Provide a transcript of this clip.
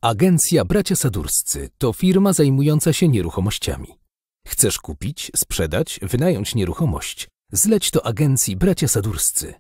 Agencja Bracia Sadurscy to firma zajmująca się nieruchomościami. Chcesz kupić, sprzedać, wynająć nieruchomość? Zleć to agencji Bracia Sadurscy.